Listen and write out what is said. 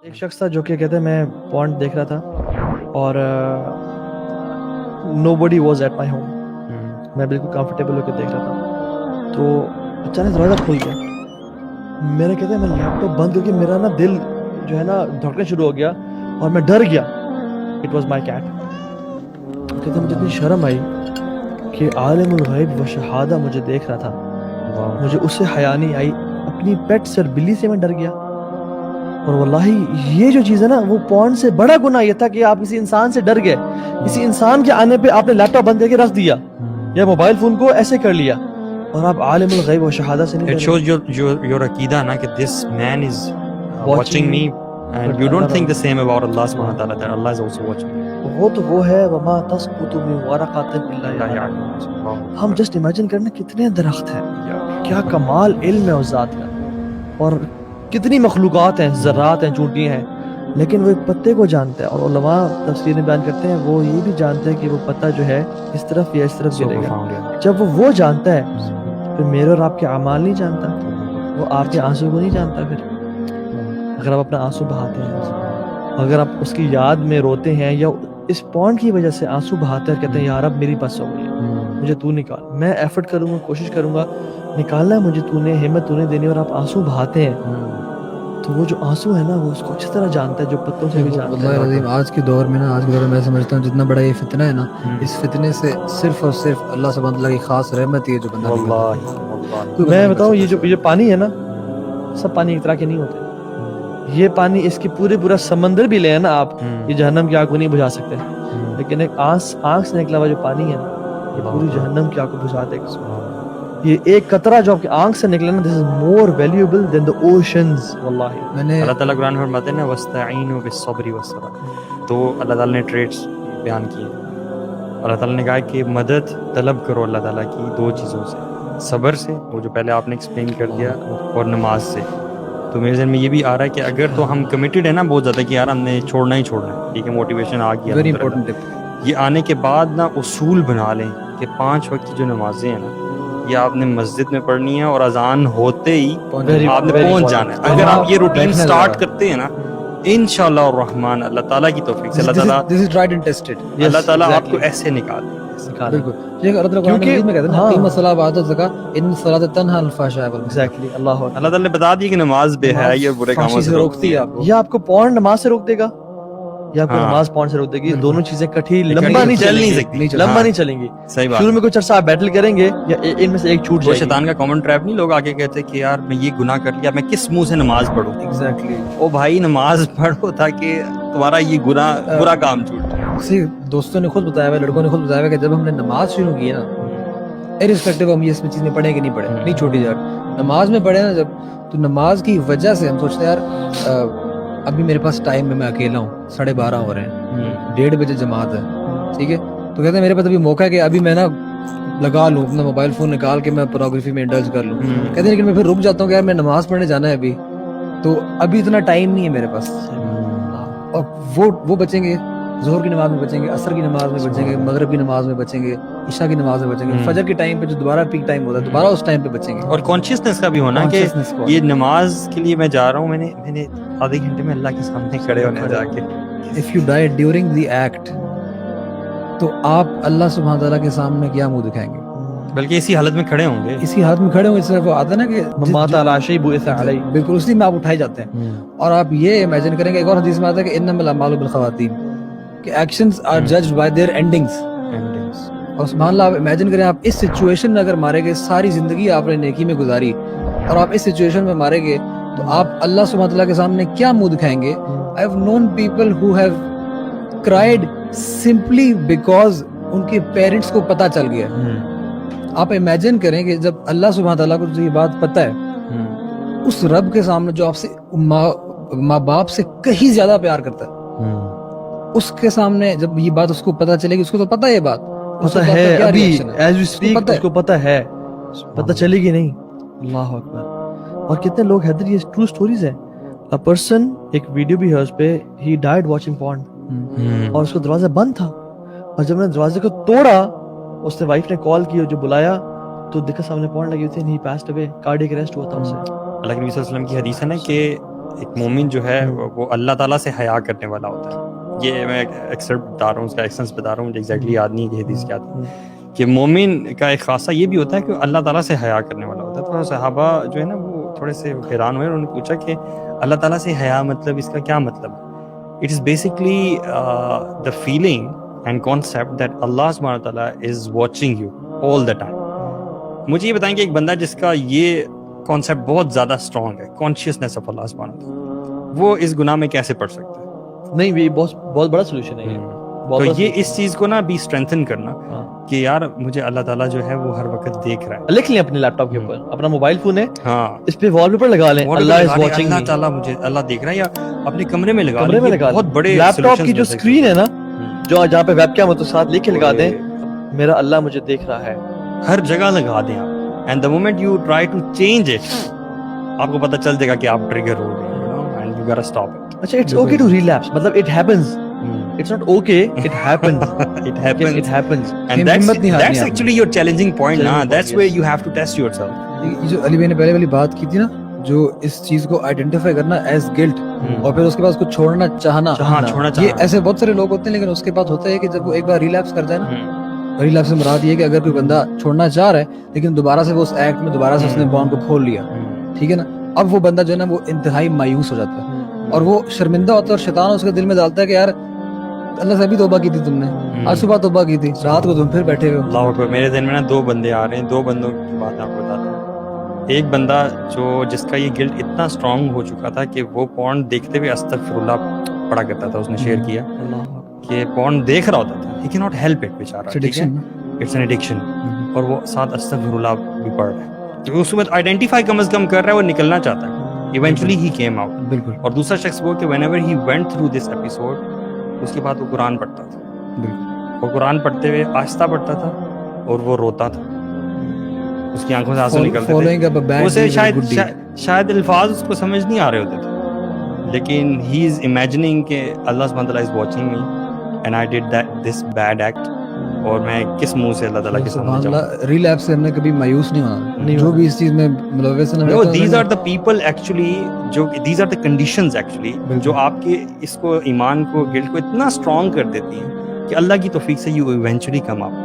ایک شخص تھا جو کہ کہتے ہیں میں پورن دیکھ رہا تھا اور نو بڈی واز ایٹ مائی ہوم. میں بالکل کمفرٹیبل ہو کے دیکھ رہا تھا تو اچانک دروازہ کھل گیا. میرا کہتے ہیں میں لیپ ٹاپ بند کر کے میرا نا دل جو ہے نا دھڑکنا شروع ہو گیا اور میں ڈر گیا. It was my cat. کہتے ہیں مجھے اتنی شرم آئی کہ عالم الغیب و شہادہ مجھے دیکھ رہا تھا, مجھے اس سے حیا نہیں آئی. اپنی پیٹ سر بلی سے میں ڈر گیا. اور واللہ یہ جو چیز ہے نا وہ پورن سے بڑا گناہ یہ تھا کہ آپ کسی انسان سے ڈر گئے. کسی انسان کے آنے پہ آپ نے لیپ ٹاپ بند کر کے رکھ دیا یا موبائل فون کو ایسے کر لیا اور آپ عالم الغیب و شہادہ سے نہیں It shows your عقیدہ نا کہ this man is watching me and you don't think the same about Allah subhanahu wa ta'ala that Allah is also watching me. وہ تو وہ ہے وما تسقط من ورقۃ الا یعلمها. ہم جسٹ امیجن کرنا کتنے درخت ہیں, کیا کمال علم ہے اس ذات کا, اور کتنی مخلوقات ہیں, ذرات ہیں, چونٹیاں ہیں, لیکن وہ ایک پتے کو جانتا ہے. اور علماء تفسیر میں بیان کرتے ہیں وہ یہ بھی جانتے ہیں کہ وہ پتا جو ہے اس طرف یا اس طرف گرے گا. جب وہ جانتا ہے پھر میرے اور آپ کے اعمال نہیں جانتا, وہ آپ کے آنسو کو نہیں جانتا. پھر اگر آپ اپنا آنسو بہاتے ہیں, اگر آپ اس کی یاد میں روتے ہیں یا اس پورن کی وجہ سے آنسو بہاتے ہیں اور کہتے ہیں یا رب میری بس ہو گئی, مجھے تو نکال, میں ایفرٹ کروں گا, کوشش کروں گا, نکالنا ہے مجھے تو نے, ہمت تو نے دینی, اور آپ آنسو بہاتے ہیں تو وہ جو آنسو ہے نا وہ اس کو اچھی طرح جانتا ہے جو پتوں سے بھی جانتا ہے. واللہ العظیم آج کے دور میں میں سمجھتا ہوں جتنا بڑا یہ فتنہ ہے نا, اس فتنے سے صرف اور صرف اللہ سبحانہ تعالیٰ کی خاص رحمت ہے جو بندہ. میں بتاؤں یہ پانی ہے نا, سب پانی ایک طرح کے نہیں ہوتے. یہ پانی اس کی پورا سمندر بھی لے نا آپ, یہ جہنم کی آگ کو نہیں بجھا سکتے, لیکن ایک آنکھ سے نکلا ہوا جو پانی ہے نا یہ پوری جہنم کی آگ کو بجھا دے گا. یہ ایک قطرہ جو آپ کی آنکھ سے نکلا نا, this is more valuable than the oceans. واللہ اللہ تعالیٰ قرآن میں فرماتے ہیں نا وَاسْتَعِینُوا بِالصَّبْرِ وَالصَّلَاةِ, تو اللہ تعالیٰ نے ٹریٹس بیان کیے. اللہ تعالیٰ نے کہا کہ مدد طلب کرو اللہ تعالیٰ کی دو چیزوں سے, صبر سے, وہ جو پہلے آپ نے ایکسپلین کر دیا, اور نماز سے. تو میرے ذہن میں یہ بھی آ رہا ہے کہ اگر تو ہم کمیٹیڈ ہیں نا بہت زیادہ کہ یار ہم نے چھوڑنا ہی چھوڑنا ہے, ٹھیک ہے, موٹیویشن آ گیا, ویری امپورٹنٹ ٹپ. یہ آنے کے بعد نا اصول بنا لیں کہ 5 وقت کی جو نمازیں ہیں نا یہ آپ نے مسجد میں پڑھنی ہے اور اذان ہوتے ہی آپ نے پہنچ جانا ہے. اگر آپ یہ روٹین سٹارٹ کرتے ہیں نا انشاءاللہ الرحمن, اللہ تعالیٰ کی توفیق سے اللہ تعالیٰ This is tried and tested. اللہ تعالیٰ آپ کو ایسے نکال دے. بالکل یہ اللہ تعالیٰ قرآن میں کہتے ہیں نا اقیموا الصلاۃ وآتوا الزکاۃ ان الصلاۃ تنہی عن الفحشاء والمنکر. ایگزیکٹلی. اللہ تعالیٰ نے بتا دیا کہ نماز بے حیائی اور برے کاموں سے روکتی ہے آپ کو. یا آپ کو پورن نماز سے روک دے گا یا آپ کو نماز پورن سے روک دے گی. دونوں چیزیں کٹھی لمبا نہیں چل نہیں سکتی, لمبا نہیں چلیں گی. صحیح بات. شروع میں کچھ عرصہ آپ بیٹل کریں گے یا ان میں سے ایک چھوٹ وہ جائے گی. شیطان کا کامن ٹریپ نہیں, لوگ آگے کہتے کہ یار میں یہ گناہ کر لیا, میں کس منہ سے نماز پڑھوں. ایگزیکٹلی. او بھائی نماز پڑھو تاکہ تمہارا یہ گناہ برا کام چھوٹ جائے. کسی دوستوں نے خود بتایا ہوا, لڑکوں نے خود بتایا ہوا کہ جب ہم نے نماز شروع کی نا, ارسپیکٹو ہم یہ اس میں چیز میں پڑھیں کہ نہیں پڑھیں, نہیں چھوٹی جا نماز میں پڑھے نا جب, تو نماز کی وجہ سے ہم سوچتے ہیں یار ابھی میرے پاس ٹائم میں اکیلا ہوں, 12:30 ہو رہے ہیں, 1:30 بجے جماعت ہے, ٹھیک ہے, تو کہتے ہیں میرے پاس ابھی موقع ہے کہ ابھی میں نا لگا لوں اپنا موبائل فون نکال کے میں پورنوگرافی میں انڈلج کر لوں. کہتے ہیں لیکن میں پھر رک جاتا ہوں کہ یار میں نماز پڑھنے جانا ہے ابھی, تو ابھی اتنا ٹائم نہیں ہے میرے پاس. اور وہ بچیں گے, ظہر کی نماز میں بچیں گے, عصر کی نماز میں بچیں گے, مغرب کی نماز میں بچیں گے, عشاء کی نماز میں بچیں گے, فجر کے ٹائم پہ جو دوبارہ پیک ٹائم ہوتا ہے دوبارہ اس ٹائم پہ بچیں گے. اور کانشیسنس کا بھی ہونا کہ یہ نماز کے لیے میں جا رہا ہوں, میں نے آدھے گھنٹے میں اللہ کے سامنے کھڑے ہونا جا کے. If you die during the act تو آپ اللہ سبحانہ تعالیٰ کے سامنے کیا منہ دکھائیں گے, بلکہ اسی حالت میں کھڑے ہوں گے, اسی حالت میں کھڑے ہوں گے. صرف وہ آتا ہے نا کہ مات علی شیء بعث علیہ, بالکل اسی میں آپ اٹھائے جاتے ہیں. اور آپ یہ امیجن کریں گے, ایک اور حدیث میں آتا ہے کہ انما الاعمال بالخواتیم, کہ actions are judged by their endings. اور سبحان اللہ آپ امیجن کریں آپ اس سچویشن میں اگر مارے گئے, ساری زندگی آپ نے نیکی میں گزاری اور آپ اس سچویشن میں مارے گئے, تو آپ اللہ سبحانہ تعالیٰ کے سامنے کیا منہ دکھائیں گے. I have known people who have cried simply because ان کے پیرنٹس کو پتہ چل گیا. آپ امیجن کریں کہ جب اللہ سبحانہ تعالیٰ کو یہ بات پتہ ہے, اس رب کے سامنے جو آپ سے ماں باپ سے کہیں زیادہ پیار کرتا ہے, اس کے سامنے جب یہ بات اس کو پتہ چلے گی, اس کو تو پتہ ہے یہ بات, پتہ ہے ابھی ایز وی اسپیک اس کو پتہ ہے, پتہ چلے گی نہیں. اللہ اکبر. اور کتنے لوگ حیدر, یہ ٹرو سٹوریز ہیں. A person, ایک ویڈیو بھی ہے اس پہ, he died watching porn, اور اس کو دروازہ بند تھا, اور جب نے دروازے کو توڑا اس نے وائف نے کال کی اور جو بلایا تو دیکھا سامنے پورن لگی ہوئی تھی, and he passed away, cardiac arrest ہوا تھا اسے. اللہ کے نبی صلی اللہ علیہ وسلم کی حدیث ہے نا کہ ایک مومن جو ہے وہ اللہ تعالیٰ سے حیا کرنے والا ہوتا ہے. یہ میں ایکسرٹ بتا رہا ہوں, اس کا ایکسنس بتا رہا ہوں, مجھے ایگزیکٹلی یاد نہیں کہ حدیث کیا تھی, کہ مومن کا ایک خاصہ یہ بھی ہوتا ہے کہ اللہ تعالیٰ سے حیا کرنے والا ہوتا ہے. تو صحابہ جو ہے نا وہ تھوڑے سے حیران ہوئے اور انہوں نے پوچھا کہ اللہ تعالیٰ سے حیا مطلب اس کا کیا مطلب ہے؟ It is basically the feeling and concept that Allah سبحانہ وتعالیٰ is watching you all the time. مجھے یہ بتائیں کہ ایک بندہ جس کا یہ کانسیپٹ بہت زیادہ اسٹرانگ ہے, کانشیسنیس آف اللہ سبحانہ وتعالیٰ, وہ اس گناہ میں کیسے پڑ سکتا ہے؟ نہیں, یہ بہت بڑا سولوشن ہے. تو یہ اس چیز کو نا بھی اسٹرینتھن کرنا کہ یار مجھے اللہ تعالیٰ جو ہے وہ ہر وقت دیکھ رہا ہے. لکھ لیں اپنے لیپ ٹاپ کے اوپر, اپنا موبائل فون ہے, ہاں, اس پہ وال پیپر لگا لیں, اللہ از واچنگ می, اللہ تعالیٰ مجھے اللہ دیکھ رہا ہے, یا اپنے کمرے میں لگا کمرے میں لگا بہت بڑے لیپ ٹاپ کی جو اسکرین ہے نا, جو جہاں پہ ویب کیم ہے تو ساتھ لکھ کے لگا دیں میرا اللہ مجھے دیکھ رہا ہے. ہر جگہ لگا دیں آپ. And the moment you try to change it, آپ کو پتہ چل جائے گا کہ آپ ٹریگر ہو رہے ہیں, اینڈ یو گاٹا اسٹاپ اٹ. اچھا, اٹس اوکے ٹو ریلیپس, مطلب it happens, it's not okay, it happens. It happens. It happens. And that's actually your challenging point na, that's where you have to test yourself. یہ جو علی بھائی نے پہلے والی بات کی تھی نا, جو اس چیز کو آئیڈینٹیفائی کرنا ایز گلٹ, اور پھر اس کے بعد اس کو چھوڑنا چاہنا, یہ ایسے بہت سارے لوگ ہوتے ہیں, لیکن اس کے بعد ہوتا ہے کہ جب وہ ایک بار ریلیپس کر جائے نا, ریلیپس سے مراد یہ ہے کہ اگر کوئی بندہ چھوڑنا چاہ رہا ہے لیکن دوبارہ سے وہ اس ایکٹ میں دوبارہ سے اس نے بانڈ کو کھول لیا, ٹھیک ہے نا, اب وہ بندہ جو ہے نا وہ انتہائی مایوس ہو جاتا ہے اور وہ شرمندہ ہوتا ہے, اور شیطان اس کے دل میں ڈالتا ہے کہ یار اللہ سے ابھی توبہ کی تھی تم نے, آج صبح توبہ کی تھی, رات کو تم پھر بیٹھے ہوئے. اللہ اکبر. میرے ذہن میں نا دو بندے آ رہے ہیں, دو بندوں کی بات آپ کو بتاتا ہوں. ایک بندہ جو جس کا یہ گلٹ اتنا اسٹرانگ ہو چکا تھا کہ وہ پورن دیکھتے ہوئے استغفر اللہ پڑھا کرتا تھا. اس نے شیئر کیا کہ پورن دیکھ رہا ہوتا تھا, he can not help it بیچارہ, اٹس این ایڈکشن, اور وہ ساتھ استغفر اللہ بھی پڑھ رہا ہے. تو اس وقت آئیڈینٹیفائی کم از کم کر رہا ہے, وہ نکلنا چاہتا ہے. Eventually he came out. بالکل. اور دوسرا شخص وہ کہ whenever he went through this episode, اس کے بعد وہ قرآن پڑھتا تھا. بالکل. وہ قرآن پڑھتے ہوئے آہستہ پڑھتا تھا اور وہ روتا تھا, اس کی آنکھوں سے آنسو نکلتے تھے. اسے شاید الفاظ اس کو سمجھ نہیں آ رہے ہوتے تھے, لیکن ہی از امیجننگ کہ اللہ سبحانہ تعالیٰ is watching me and I did this bed act, اور میں کس منہ سے اللہ تعالیٰ کے سامنے جاؤں. ریلیپس سے ہم نے کبھی مایوس نہیں ہونا, جو بھی اس چیز میں ملوث ہیں. No, these are the people actually, جو these are the conditions actually جو آپ کے اس کو ایمان کو گلٹ کو اتنا اسٹرانگ کر دیتی ہیں کہ اللہ کی توفیق سے you eventually come out.